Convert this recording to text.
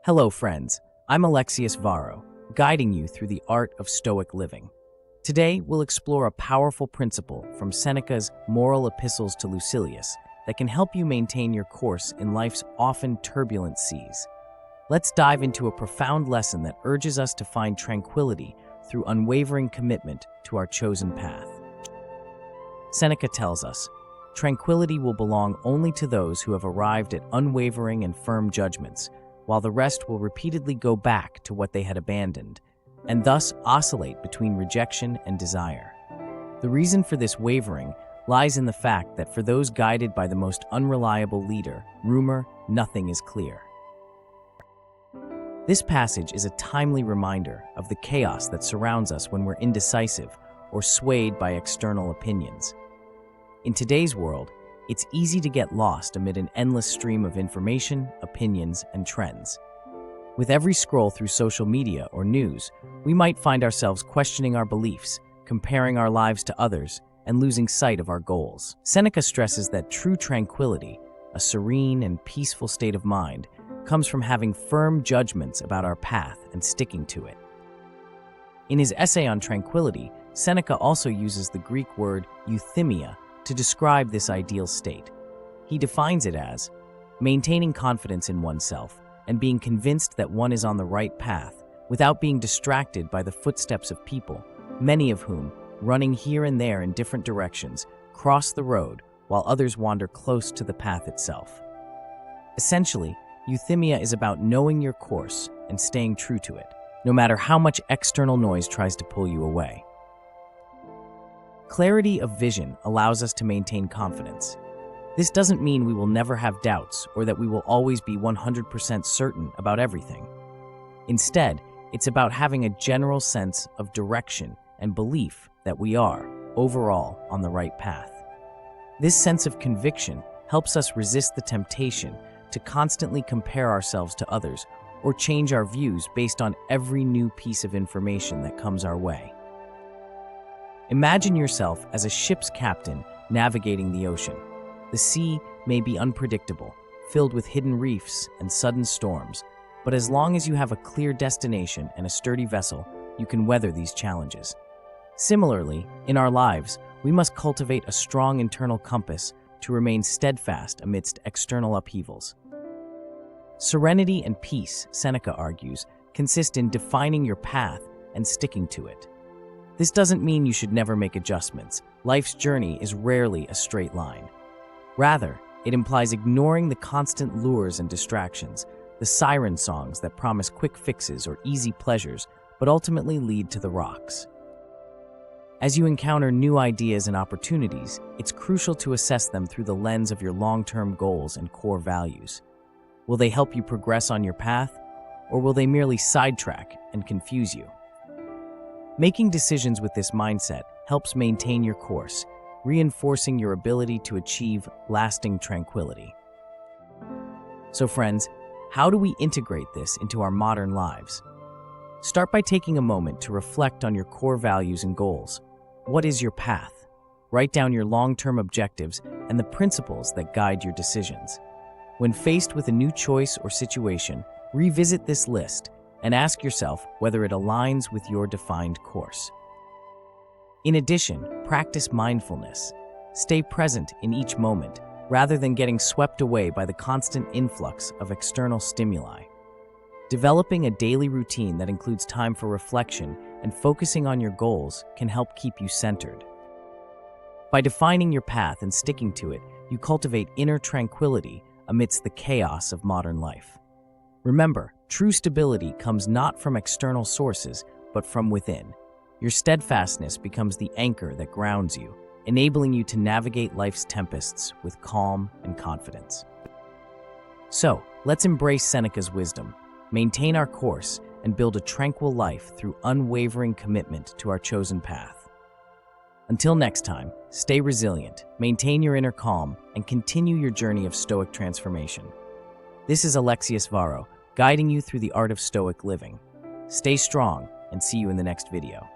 Hello, friends. I'm Alexius Varro, guiding you through the art of Stoic living. Today, we'll explore a powerful principle from Seneca's moral epistles to Lucilius that can help you maintain your course in life's often turbulent seas. Let's dive into a profound lesson that urges us to find tranquility through unwavering commitment to our chosen path. Seneca tells us, "Tranquility will belong only to those who have arrived at unwavering and firm judgments, while the rest will repeatedly go back to what they had abandoned, and thus oscillate between rejection and desire." The reason for this wavering lies in the fact that for those guided by the most unreliable leader, rumor, nothing is clear. This passage is a timely reminder of the chaos that surrounds us when we're indecisive or swayed by external opinions. In today's world, it's easy to get lost amid an endless stream of information, opinions, and trends. With every scroll through social media or news, we might find ourselves questioning our beliefs, comparing our lives to others, and losing sight of our goals. Seneca stresses that true tranquility, a serene and peaceful state of mind, comes from having firm judgments about our path and sticking to it. In his essay on tranquility, Seneca also uses the Greek word euthymia to describe this ideal state. He defines it as maintaining confidence in oneself and being convinced that one is on the right path without being distracted by the footsteps of people, many of whom, running here and there in different directions, cross the road while others wander close to the path itself. Essentially, euthymia is about knowing your course and staying true to it, no matter how much external noise tries to pull you away. Clarity of vision allows us to maintain confidence. This doesn't mean we will never have doubts or that we will always be 100% certain about everything. Instead, it's about having a general sense of direction and belief that we are, overall, on the right path. This sense of conviction helps us resist the temptation to constantly compare ourselves to others or change our views based on every new piece of information that comes our way. Imagine yourself as a ship's captain navigating the ocean. The sea may be unpredictable, filled with hidden reefs and sudden storms, but as long as you have a clear destination and a sturdy vessel, you can weather these challenges. Similarly, in our lives, we must cultivate a strong internal compass to remain steadfast amidst external upheavals. Serenity and peace, Seneca argues, consist in defining your path and sticking to it. This doesn't mean you should never make adjustments. Life's journey is rarely a straight line. Rather, it implies ignoring the constant lures and distractions, the siren songs that promise quick fixes or easy pleasures, but ultimately lead to the rocks. As you encounter new ideas and opportunities, it's crucial to assess them through the lens of your long-term goals and core values. Will they help you progress on your path, or will they merely sidetrack and confuse you? Making decisions with this mindset helps maintain your course, reinforcing your ability to achieve lasting tranquility. So friends, how do we integrate this into our modern lives? Start by taking a moment to reflect on your core values and goals. What is your path? Write down your long-term objectives and the principles that guide your decisions. When faced with a new choice or situation, revisit this list and ask yourself whether it aligns with your defined course. In addition, practice mindfulness. Stay present in each moment, rather than getting swept away by the constant influx of external stimuli. Developing a daily routine that includes time for reflection and focusing on your goals can help keep you centered. By defining your path and sticking to it, you cultivate inner tranquility amidst the chaos of modern life. Remember, true stability comes not from external sources, but from within. Your steadfastness becomes the anchor that grounds you, enabling you to navigate life's tempests with calm and confidence. So, let's embrace Seneca's wisdom, maintain our course, and build a tranquil life through unwavering commitment to our chosen path. Until next time, stay resilient, maintain your inner calm, and continue your journey of Stoic transformation. This is Alexius Varro, guiding you through the art of Stoic living. Stay strong, and see you in the next video.